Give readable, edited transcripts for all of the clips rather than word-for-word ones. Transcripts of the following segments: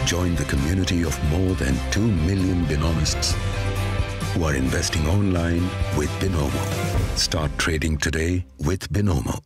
Join the community of more than 2 million Binomists who are investing online with Binomo. Start trading today with Binomo.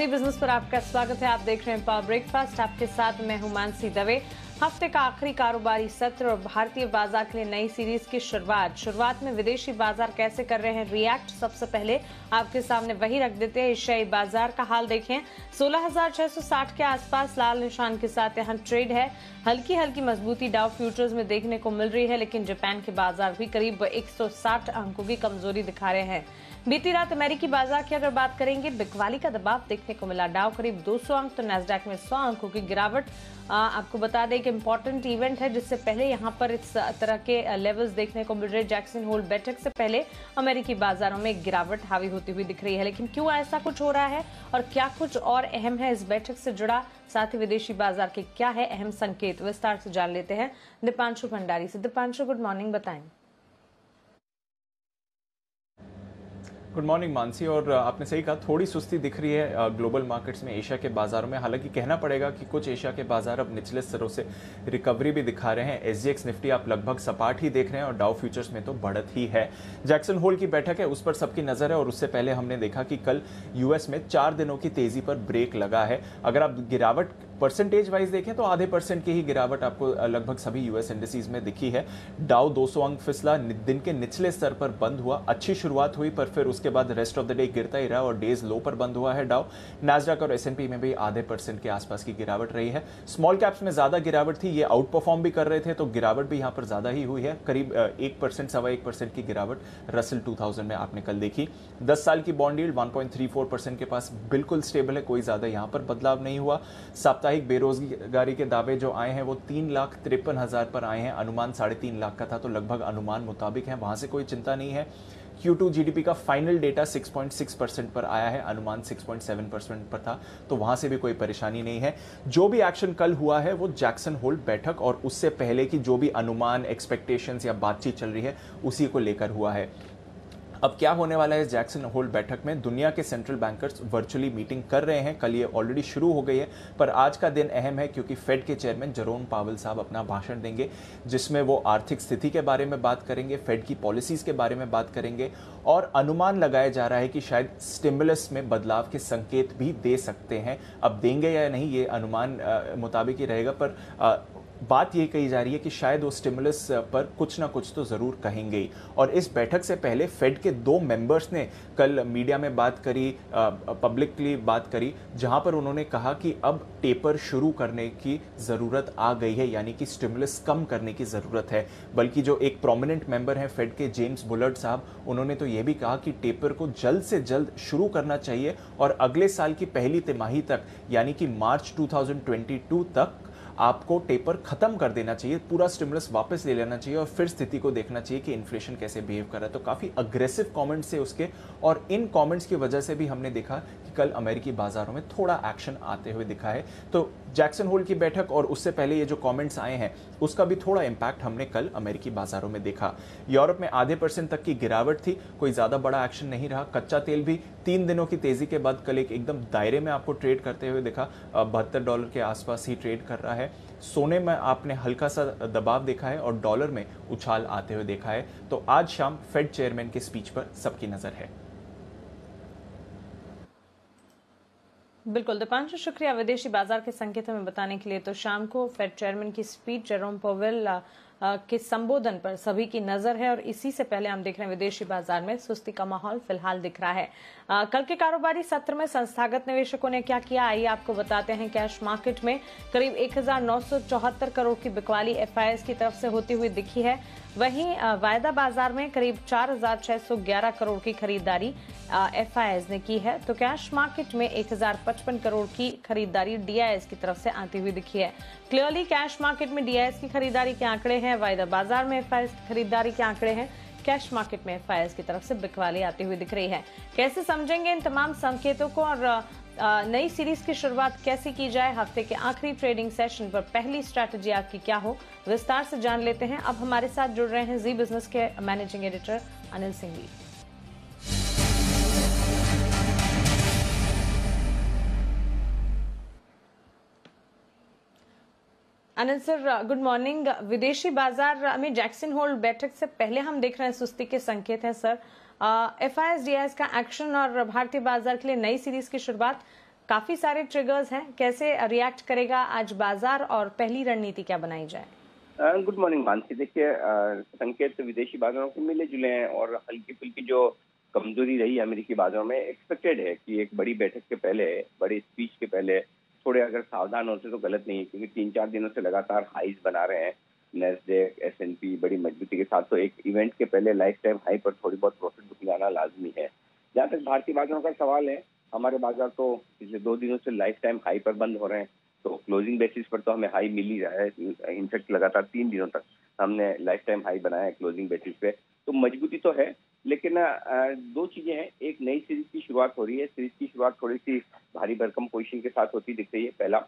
Business पर आपका स्वागत है। आप देख रहे हैं पावर ब्रेकफास्ट। आपके साथ मैं हूं मानसी दवे। हफ्ते का आखिरी कारोबारी सत्र और भारतीय बाजार के लिए नई सीरीज की शुरुआत में विदेशी बाजार कैसे कर रहे हैं रिएक्ट, सबसे पहले आपके सामने वही रख देते हैं। एशियाई बाजार का हाल देखें, 16,660 के आसपास लाल निशान के साथ यहां ट्रेड है। हल्की मजबूती डाउ फ्यूचर्स में देखने को मिल रही है, लेकिन जापान के बाजार भी करीब 160 अंकों की कमजोरी दिखा रहे हैं। बीती रात अमेरिकी बाजार की अगर बात करेंगे, बिकवाली का दबाव देखने को मिला। डाउ करीब 200 अंक तो नैस्डैक में 100 अंकों की गिरावट। आपको बता दें कि इंपॉर्टेंट इवेंट है जिससे पहले यहां पर इस तरह के लेवल्स देखने को मिल रहे। जैक्सन होल बैठक से पहले अमेरिकी बाजारों में गिरावट हावी होती हुई दिख रही है, लेकिन क्यों ऐसा कुछ हो रहा है और क्या कुछ और अहम है इस बैठक से जुड़ा, साथ ही विदेशी बाजार के क्या है अहम संकेत, विस्तार से जान लेते हैं दीपांशु भंडारी से। दीपांशु, गुड मॉर्निंग, बताएं। Good morning Mansi. और आपने सही कहा, थोड़ी सुस्ती दिख रही है ग्लोबल मार्केट्स में, एशिया के बाजारों में। हालांकि कहना पड़ेगा कि कुछ एशिया के बाजार अब निचले स्तरों से रिकवरी भी दिखा रहे हैं। एसजीएक्स निफ्टी आप लगभग सपाट ही देख रहे हैं और डाउ फ्यूचर्स में तो बढ़त ही है। जैक्सन होल की बैठक है, उस पर सबकी नजर है। और उससे पहले हमने देखा कि कल यूएस में 4 दिनों की तेजी पर ब्रेक लगा है। अगर आप गिरावट परसेंटेज वाइज देखें तो आधे % की ही गिरावट आपको लगभग सभी यूएस इंडिसेस में दिखी है। डाउ 200 अंक फिसला, दिन के निचले स्तर पर बंद हुआ। अच्छी शुरुआत हुई पर फिर उसके बाद रेस्ट ऑफ द डे गिरता ही रहा और डेज लो पर बंद हुआ है डाउ। नैस्डैक और एसएनपी में भी आधे % के आसपास की गिरावट रही है। स्मॉल कैप्स में ज्यादा गिरावट थी, ये आउट परफॉर्म भी कर रहे थे, तो गिरावट भी यहां पर ज्यादा ही हुई है। करीब 1% सवा 1% की गिरावट रसल 2000 में आपने कल देखी। 10 साल की बॉन्ड यील्ड 1.34% के पास बिल्कुल स्टेबल है, कोई ज्यादा यहां पर बदलाव नहीं हुआ। साप्ताहिक बेरोजगारी के दावे जो आए हैं वो 3,53,000 पर आए हैं। अनुमान 3.5 लाख का था, तो लगभग अनुमान मुताबिक है, वहां से कोई चिंता नहीं है। Q2 जीडीपी का फाइनल डेटा 6.6% पर आया है, अनुमान 6.7% पर था, तो वहां से भी कोई परेशानी नहीं है। जो भी एक्शन कल हुआ है वो जैक्सन होल बैठक और उससे पहले की जो भी अनुमान, एक्सपेक्टेशंस या बातचीत चल रही है उसी को लेकर हुआ है। अब क्या होने वाला है जैक्सन होल बैठक में? दुनिया के सेंट्रल बैंकर्स वर्चुअली मीटिंग कर रहे हैं, कल ये ऑलरेडी शुरू हो गई है, पर आज का दिन अहम है क्योंकि फेड के चेयरमैन जेरोम पावेल साहब अपना भाषण देंगे, जिसमें वो आर्थिक स्थिति के बारे में बात करेंगे, फेड की पॉलिसीज के बारे में बात करेंगे और अनुमान लगाया जा रहा है कि शायद स्टिमुलस में बदलाव के संकेत भी दे सकते हैं। अब देंगे या नहीं ये अनुमान मुताबिक ही रहेगा, पर बात यही कही जा रही है कि शायद वो स्टिमुलस पर कुछ ना कुछ तो जरूर कहेंगे ही। और इस बैठक से पहले फेड के 2 मेंबर्स ने कल मीडिया में बात करी, पब्लिकली बात करी, जहां पर उन्होंने कहा कि अब टेपर शुरू करने की जरूरत आ गई है, यानी कि स्टिमुलस कम करने की जरूरत है। बल्कि जो एक प्रोमिनेंट मेंबर है फेड के, जेम्स बुलर्ड साहब, उन्होंने तो यह भी कहा कि टेपर को जल्द से जल्द शुरू करना चाहिए और अगले साल की पहली तिमाही तक, यानी कि मार्च 2022 तक आपको टेपर खत्म कर देना चाहिए, पूरा स्टिमुलस वापस ले लेना चाहिए और फिर स्थिति को देखना चाहिए कि इन्फ्लेशन कैसे बिहेव कर रहा है। तो काफी अग्रेसिव कमेंट्स है उसके, और इन कमेंट्स की वजह से भी हमने देखा कि कल अमेरिकी बाजारों में थोड़ा एक्शन आते हुए दिखा है। तो जैक्सन होल की बैठक और उससे पहले ये जो कमेंट्स आए हैं उसका भी थोड़ा इंपैक्ट हमने कल अमेरिकी बाजारों में देखा। यूरोप में आधे % तक की गिरावट थी, कोई ज्यादा बड़ा एक्शन नहीं रहा। कच्चा तेल भी 3 दिनों की तेजी के बाद कल एकदम दायरे में आपको ट्रेड करते हुए दिखा, $72 के आसपास ही ट्रेड कर रहा है। सोने में आपने हल्का सा दबाव देखा है और डॉलर में उछाल आते हुए देखा है। तो आज शाम फेड चेयरमैन के स्पीच पर सबकी नजर है। बिल्कुल दीपांशु, शुक्रिया विदेशी बाजार के संकेतों में बताने के लिए। तो शाम को फेड चेयरमैन की स्पीच, जेरोम पावेल के संबोधन पर सभी की नजर है और इसी से पहले हम देख रहे हैं विदेशी बाजार में सुस्ती का माहौल फिलहाल दिख रहा है। कल के कारोबारी सत्र में संस्थागत निवेशकों ने क्या किया, आइए आपको बताते हैं। कैश मार्केट में करीब 1974 करोड़ की बिकवाली एफआईएस की तरफ से होती हुई दिखी है। वहीं वायदा बाजार में करीब 4,611 करोड़ की खरीदारी एफआईएस ने की है। तो कैश मार्केट में 1,055 करोड़ की खरीदारी डीआईएस की तरफ से आती हुई दिखी है। क्लियरली कैश मार्केट में डीआईएस की खरीदारी के आंकड़े हैं, वायदा बाजार में एफआईएस की खरीदारी के आंकड़े हैं, कैश मार्केट में एफआईएस की तरफ से बिकवाली आती हुई दिख रही है। कैसे समझेंगे इन तमाम संकेतों को और नई सीरीज की शुरुआत कैसे की जाए? हफ्ते के आखिरी ट्रेडिंग सेशन पर पहली स्ट्रैटेजी आपकी क्या हो, विस्तार से जान लेते हैं। अब हमारे साथ जुड़ रहे हैं जी बिजनेस के managing editor Anil Singh ji. Anil sir, good morning. विदेशी बाजार में जैक्सन होल बैठक से पहले हम देख रहे हैं सुस्ती के संकेत हैं सर। एफआईएस का एक्शन और भारतीय बाजार के लिए नई सीरीज की शुरुआत, काफी सारे ट्रिगर्स हैं, कैसे रिएक्ट करेगा आज बाजार और पहली रणनीति क्या बनाई जाए? Good morning Mansi. देखिए, संकेत विदेशी बाजारों के मिले जुले हैं और हल्की फुल्की जो कमजोरी रही अमेरिकी बाजारों में एक्सपेक्टेड है कि एक बड़ी बैठक के पहले, बड़ी स्पीच के पहले थोड़े अगर सावधान होते तो गलत नहीं है, क्योंकि 3-4 दिनों से लगातार हाईज बना रहे हैं नैस्डैक, एसएनपी बड़ी मजबूती के साथ। तो एक इवेंट के पहले लाइफ टाइम हाई पर थोड़ी बहुत प्रॉफिट बुकिंग आना लाजमी है। जहाँ तक भारतीय बाजारों का सवाल है, हमारे बाजार तो पिछले 2 दिनों से लाइफ टाइम हाई पर बंद हो रहे हैं, तो क्लोजिंग बेसिस पर तो हमें हाई मिल ही रहा है। इनफैक्ट लगातार 3 दिनों तक हमने लाइफ टाइम हाई बनाया है क्लोजिंग बेसिस पे, तो मजबूती तो है। लेकिन 2 चीजें हैं, एक नई सीरीज की शुरुआत हो रही है, सीरीज की शुरुआत थोड़ी सी भारी भरकम पोजीशन के साथ होती दिख रही है, पहला।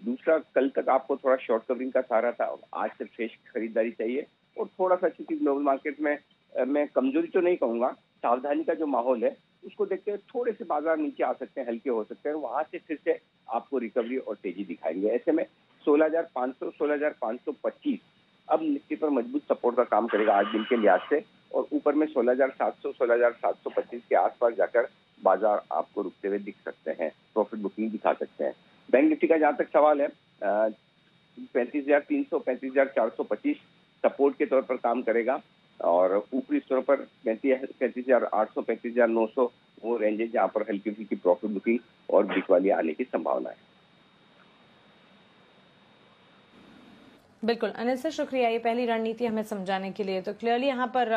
दूसरा, कल तक आपको थोड़ा शॉर्ट कवरिंग का सहारा था, आज से फ्रेश खरीदारी चाहिए। और थोड़ा सा, क्योंकि ग्लोबल मार्केट में मैं कमजोरी तो नहीं कहूंगा, सावधानी का जो माहौल है उसको देखते हुए थोड़े से बाजार नीचे आ सकते हैं, हल्के हो सकते हैं, वहां से फिर से आपको रिकवरी और तेजी दिखाएंगे। ऐसे में 16,500, 16,525 अब निफ्टी पर मजबूत सपोर्ट का काम करेगा आज दिन के लिहाज से, और ऊपर में 16,700, 16,725 के आसपास जाकर बाजार आपको रुकते हुए दिख सकते हैं, प्रॉफिट बुकिंग दिखा सकते हैं। बैंक निफ्टी का जहां तक सवाल है, 35,300, 35,425 सपोर्ट के तौर पर काम करेगा, और ऊपरी स्तरों पर 35,800, 35,900 वो रेंज है जहाँ पर हल्की फुल्की प्रॉफिट बुकिंग और बिकवाली आने की संभावना है। बिल्कुल अनिल सर, शुक्रिया ये पहली रणनीति हमें समझाने के लिए। तो क्लियरली यहाँ पर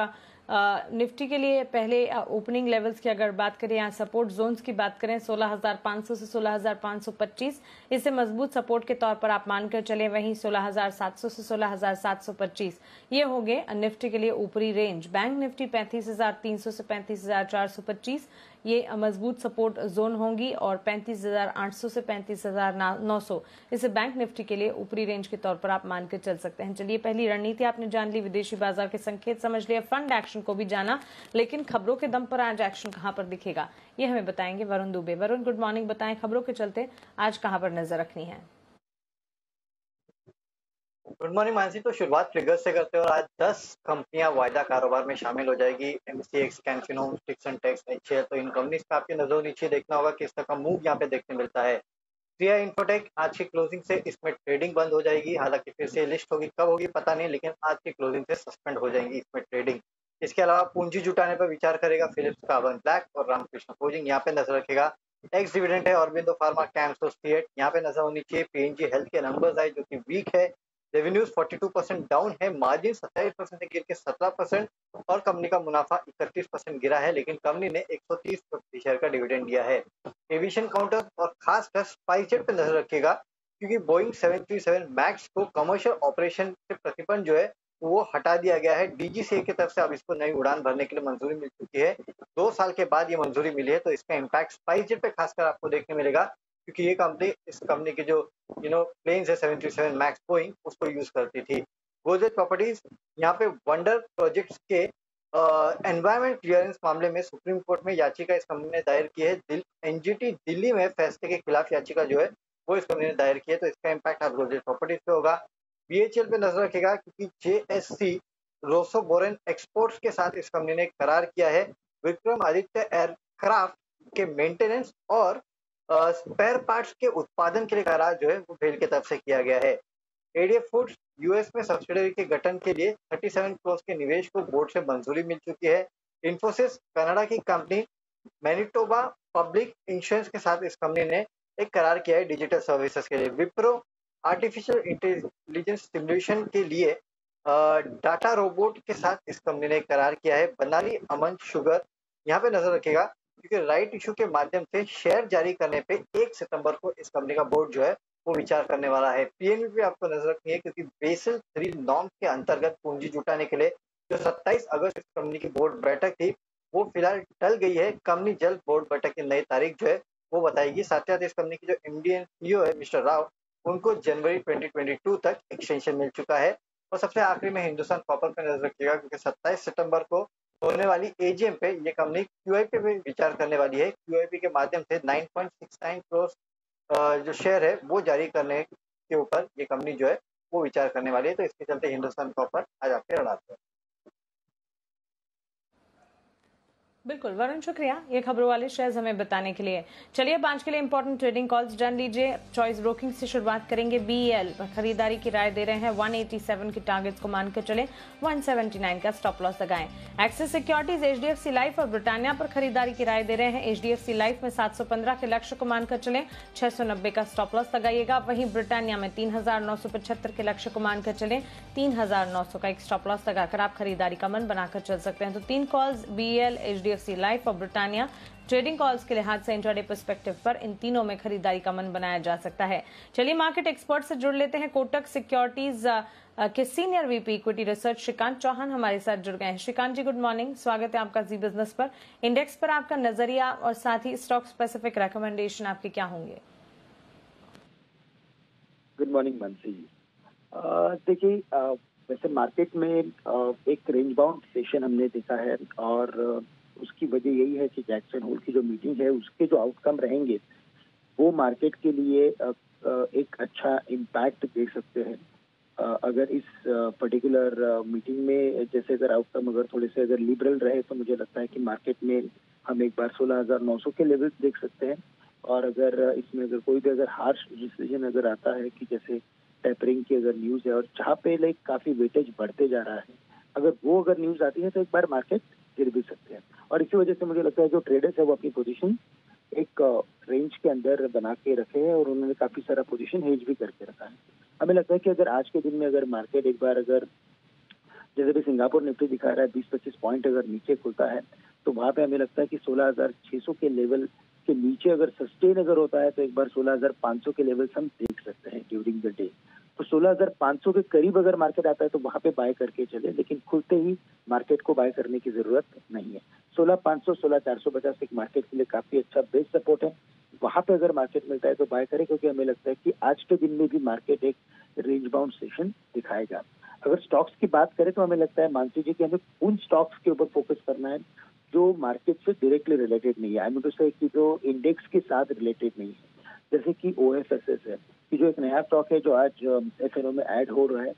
निफ्टी के लिए पहले ओपनिंग लेवल्स की अगर बात करें, यहाँ सपोर्ट जोन्स की बात करें 16,500 से 16,525, इसे मजबूत सपोर्ट के तौर पर आप मानकर चले। वहीं 16,700 से 16,725 ये हो गए निफ्टी के लिए ऊपरी रेंज। बैंक निफ्टी 35,300 से 35,425 ये मजबूत सपोर्ट जोन होंगी, और 35,800 से 35,900 इसे बैंक निफ्टी के लिए ऊपरी रेंज के तौर पर आप मानकर चल सकते हैं। चलिए, पहली रणनीति आपने जान ली, विदेशी बाजार के संकेत समझ लिया, फंड एक्शन को भी जाना, लेकिन खबरों के दम पर आज एक्शन कहां पर दिखेगा ये हमें बताएंगे वरुण दुबे। Varun, good morning. बताएं, खबरों के चलते आज कहां पर नजर रखनी है? Good morning Mansi. तो शुरुआत ट्रिगर से करते हैं, और आज 10 कंपनियां वायदा कारोबार में शामिल हो जाएगी। MCX, Can Fin Homes, Dixon Techs, HCL. तो इन कंपनीज का आपके नजरों नीचे देखना होगा किस तरह का मूव यहाँ पे देखने मिलता है। सीआई इन्फोटेक आज की क्लोजिंग से इसमें ट्रेडिंग बंद हो जाएगी, हालांकि फिर से लिस्ट होगी, कब होगी पता नहीं, लेकिन आज की क्लोजिंग से सस्पेंड हो जाएंगी इसमें ट्रेडिंग। इसके अलावा पूंजी जुटाने पर विचार करेगा फिलिप्स, कार्बन ब्लैक और रामकृष्ण फोर्जिंग, यहाँ पे नजर रखेगा। एक्स डिविडेंड है ऑरबिंदो फार्मा, कैम्स, एसोसिएट, यहाँ पे नजर होनी चाहिए। पीएनजी हेल्थ के नंबर्स आए जो कि वीक है, रेवेन्यूज 42% डाउन है, मार्जिन 27% से गिर के 17%, और कंपनी का मुनाफा 31% गिरा है, लेकिन कंपनी ने 130 प्रति शेयर का डिविडेंड दिया है। एविएशन काउंटर और खासकर स्पाइसजेट पे नजर रखिएगा, क्योंकि बोइंग 737 मैक्स को कमर्शियल ऑपरेशन से प्रतिबंध जो है वो हटा दिया गया है। डीजीसीए की तरफ से अब इसको नई उड़ान भरने के लिए मंजूरी मिल चुकी है, 2 साल के बाद ये मंजूरी मिली है, तो इसका इम्पैक्ट स्पाइसजेट पे खासकर आपको देखने मिलेगा, क्योंकि ये कंपनी, इस कंपनी की जो प्लेन्स है 737 मैक्स बोइंग, उसको यूज करती थी। गोदरेज प्रॉपर्टीज यहाँ पे वंडर प्रोजेक्ट्स के एनवायरमेंट क्लियरेंस मामले में सुप्रीम कोर्ट में याचिका इस कंपनी ने दायर की है। एनजीटी दिल्ली में फैसले के खिलाफ याचिका जो है वो इस कंपनी ने दायर की है, तो इसका इम्पैक्ट अब गोदरेज प्रॉपर्टीज पे होगा। बीएचएल पे नजर रखेगा, क्योंकि जेएससी रोसोबोरेन एक्सपोर्ट्स के साथ इस कंपनी ने करार किया है विक्रमादित्य एयरक्राफ्ट के मेंटेनेंस और स्पेयर पार्ट्स के उत्पादन के लिए करार जो है वो भेल की तरफ से किया गया है। एडीएफ फूड्स यूएस में सब्सिडरी के गठन के लिए 37 करोड़ के निवेश को बोर्ड से मंजूरी मिल चुकी है। इन्फोसिस कनाडा की कंपनी मैनिटोबा पब्लिक इंश्योरेंस के साथ इस कंपनी ने एक करार किया है डिजिटल सर्विसेज के लिए। विप्रो आर्टिफिशियल इंटेलिजेंस सिमुलेशन के लिए डाटा रोबोट के साथ इस कंपनी ने करार किया है। बनाली अमन शुगर यहाँ पे नजर रखेगा, क्योंकि राइट इशू के माध्यम से शेयर जारी करने पे 1 सितंबर को इस कंपनी का बोर्ड जो है वो विचार करने वाला है। पीएनबी पे आपको नजर रखनी है, क्योंकि बेसल 3 नॉर्म के अंतर्गत पूंजी जुटाने के लिए जो 27 अगस्त इस कंपनी की बोर्ड बैठक थी वो फिलहाल टल गई है। कंपनी जल्द बोर्ड बैठक की नई तारीख जो है वो बताएगी। साथ ही साथ इस कंपनी की जो एमडी एंड सीईओ है मिस्टर राव, उनको जनवरी 2022 तक एक्सटेंशन मिल चुका है। और सबसे आखिरी में हिंदुस्तान कॉपर पे नजर रखिएगा, क्योंकि 27 सितंबर को होने वाली एजीएम पे ये कंपनी क्यूआईपी पे विचार करने वाली है। क्यूआईपी के माध्यम से 9.69 करोड़ जो शेयर है वो जारी करने के ऊपर ये कंपनी जो है वो विचार करने वाली है। तो इसके चलते हिंदुस्तान कॉपर आज आपके रडार पर। बिल्कुल वरुण, शुक्रिया ये खबरों वाले शेयर्स हमें बताने के लिए। चलिए अब आज के लिए इंपॉर्टेंट ट्रेडिंग कॉल्स जान लीजिए। चॉइस ब्रोकिंग से शुरुआत करेंगे। BEL खरीदारी की राय दे रहे हैं। 187 के टारगेट्स को मानकर चले, 179 का स्टॉप लॉस लगाएं। एक्सिस सिक्योरिटीज, HDFC लाइफ और ब्रिटानिया पर खरीदारी की राय दे रहे हैं। HDFC लाइफ में 715 के लक्ष्य को मानकर चले, 690 का स्टॉप लॉस लगाइएगा। वहीं ब्रिटानिया में 3975 के लक्ष्य को मानकर चले, 3900 का एक स्टॉप लॉस लगाकर आप खरीदारी का मन बनाकर चल सकते हैं। तो 3 कॉल्स BEL, HDFC लाइफ और ब्रिटानिया ट्रेडिंग कॉल्स के लिहाज से इंट्राडे पर्सपेक्टिव पर इन तीनों में खरीदारी का मन बनाया जा सकता है। चलिए मार्केट एक्सपर्ट से जुड़ लेते हैं। कोटक सिक्योरिटीज के senior VP equity research Shrikant Chauhan हमारे साथ जुड़ गए हैं। श्रीकांत जी गुड मॉर्निंग, स्वागत है आपका जी बिजनेस पर। इंडेक्स पर आपका नजरिया और साथ ही स्टॉक स्पेसिफिक रिकमेंडेशन आपके क्या होंगे? गुड मॉर्निंग मानसी जी। देखिए वैसे मार्केट में एक रेंज बाउंड सेशन हमने देखा है और उसकी वजह यही है कि जैक्सन होल की जो मीटिंग है उसके जो आउटकम रहेंगे वो मार्केट के लिए एक अच्छा इम्पैक्ट दे सकते हैं। अगर इस पर्टिकुलर मीटिंग में जैसे अगर आउटकम अगर थोड़े से अगर लिबरल रहे तो मुझे लगता है कि मार्केट में हम एक बार 16,900 के लेवल देख सकते हैं। और अगर इसमें अगर कोई भी अगर हार्श डिसीजन अगर आता है कि जैसे टेपरिंग की अगर न्यूज है और जहाँ पे लाइक काफी वेटेज बढ़ते जा रहा है, अगर वो अगर न्यूज आती है तो एक बार मार्केट गिर भी सकते हैं। और इसी वजह से मुझे लगता है जो ट्रेडर्स है वो अपनी पोजीशन एक रेंज के अंदर बना के रखे हैं और उन्होंने काफी सारा पोजीशन हेज भी करके रखा है। हमें लगता है कि अगर आज के दिन में अगर मार्केट एक बार अगर जैसे भी सिंगापुर निफ्टी दिखा रहा है 20-25 पॉइंट अगर नीचे खुलता है तो वहां पे हमें लगता है कि 16,600 के लेवल के नीचे अगर सस्टेन अगर होता है तो एक बार 16,500 के लेवल हम देख सकते हैं ड्यूरिंग द डे। तो 16,500 के करीब अगर मार्केट आता है तो वहां पे बाय करके चले, लेकिन खुलते ही मार्केट को बाय करने की जरूरत नहीं है। 16,500 16,450 एक मार्केट के लिए काफी अच्छा बेस सपोर्ट है। वहां पे अगर मार्केट मिलता है तो बाय करें, क्योंकि हमें लगता है कि आज के दिन में भी मार्केट एक रेंज बाउंड सेशन दिखाएगा। अगर स्टॉक्स की बात करें तो हमें लगता है मानसी जी कि हमें उन स्टॉक्स के ऊपर फोकस करना है जो मार्केट से डायरेक्टली रिलेटेड नहीं है। आई मीन टू से कि जो इंडेक्स के साथ रिलेटेड नहीं है, जैसे कि OFSS है कि जो एक नया स्टॉक है जो आज FNO में ऐड हो रहा है।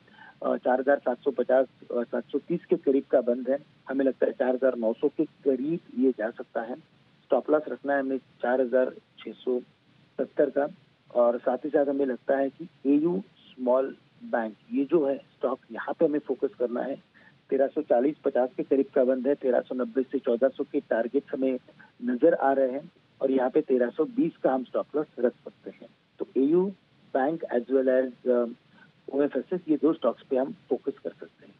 4,750-730 के करीब का बंद है। हमें लगता है 4,900 के करीब ये जा सकता है। स्टॉप लॉस रखना है हमें 4,670 का। और साथ ही साथ हमें लगता है कि AU स्मॉल बैंक ये जो है स्टॉक, यहाँ पे हमें फोकस करना है। 1340-50 के करीब का बंद है। 1390 से 1400 के टारगेट हमें नजर आ रहे हैं और यहाँ पे 1320 का हम स्टॉप लॉस रख सकते हैं। तो AU bank as well as OFSS ये 2 स्टॉक्स पे हम फोकस कर सकते हैं।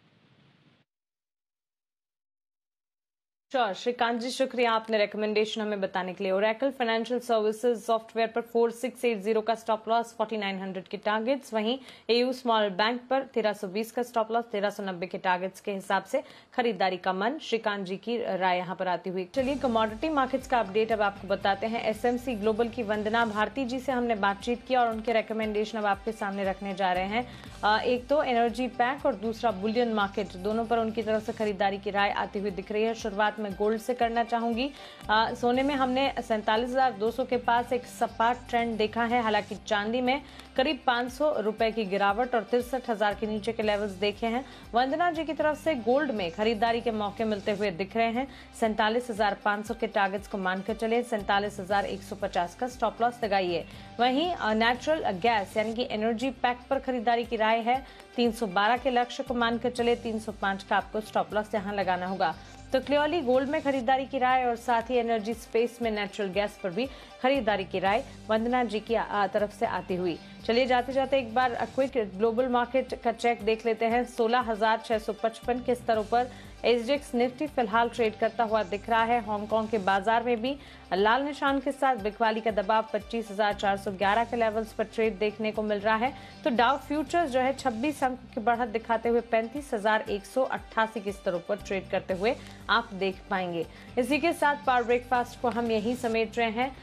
श्योर श्रीकांत जी, शुक्रिया आपने रिकमेंडेशन हमें बताने के लिए। ओरेकल फाइनेंशियल सर्विसेज सॉफ्टवेयर पर 4680 का स्टॉप लॉस, 4900 के टारगेट्स। वहीं AU स्मॉल बैंक पर 1320 का स्टॉप लॉस, 1390 के टारगेट्स के हिसाब से खरीदारी का मन। श्रीकांत जी की राय यहाँ पर आती हुई। चलिए कमोडिटी मार्केट्स का अपडेट अब आपको बताते हैं। SMC ग्लोबल की वंदना भारती जी से हमने बातचीत की और उनके रिकमेंडेशन अब आपके सामने रखने जा रहे हैं। एक तो एनर्जी पैक और दूसरा बुलियन मार्केट, दोनों पर उनकी तरफ से खरीदारी की राय आती हुई दिख रही है। शुरुआत में गोल्ड से करना चाहूंगी। सोने में हमने 47,200 के पास एक सपाट ट्रेंड देखा है। हालांकि चांदी में करीब 500 रुपए की गिरावट और 63,000 के नीचे के लेवल्स देखे हैं। वंदना जी की तरफ से गोल्ड में खरीदारी के मौके मिलते हुए दिख रहे हैं। 47,500 के टारगेट्स को मानकर चले, 47,150 का स्टॉप लॉस लगाइए। वहीं नेचुरल गैस यानी कि एनर्जी पैक पर खरीदारी की राय है। 312 के लक्ष्य को मानकर चले, 305 का आपको स्टॉप लॉस यहां लगाना होगा। तो क्लियरली गोल्ड में खरीदारी की राय और साथ ही एनर्जी स्पेस में नेचुरल गैस पर भी खरीदारी की राय वंदना जी की तरफ से आती हुई। चलिए जाते जाते एक बार क्विक ग्लोबल मार्केट का चेक देख लेते हैं। 16,655 के स्तरों पर SGX निफ्टी फिलहाल ट्रेड करता हुआ दिख रहा है। हांगकांग के बाजार में भी लाल निशान के साथ बिकवाली का दबाव 25,411 के लेवल्स पर ट्रेड देखने को मिल रहा है। तो डाउ फ्यूचर्स जो है 26 अंक की बढ़त दिखाते हुए 35,188 के स्तरों पर ट्रेड करते हुए आप देख पाएंगे। इसी के साथ पावर ब्रेकफास्ट को हम यहीं समेट रहे हैं।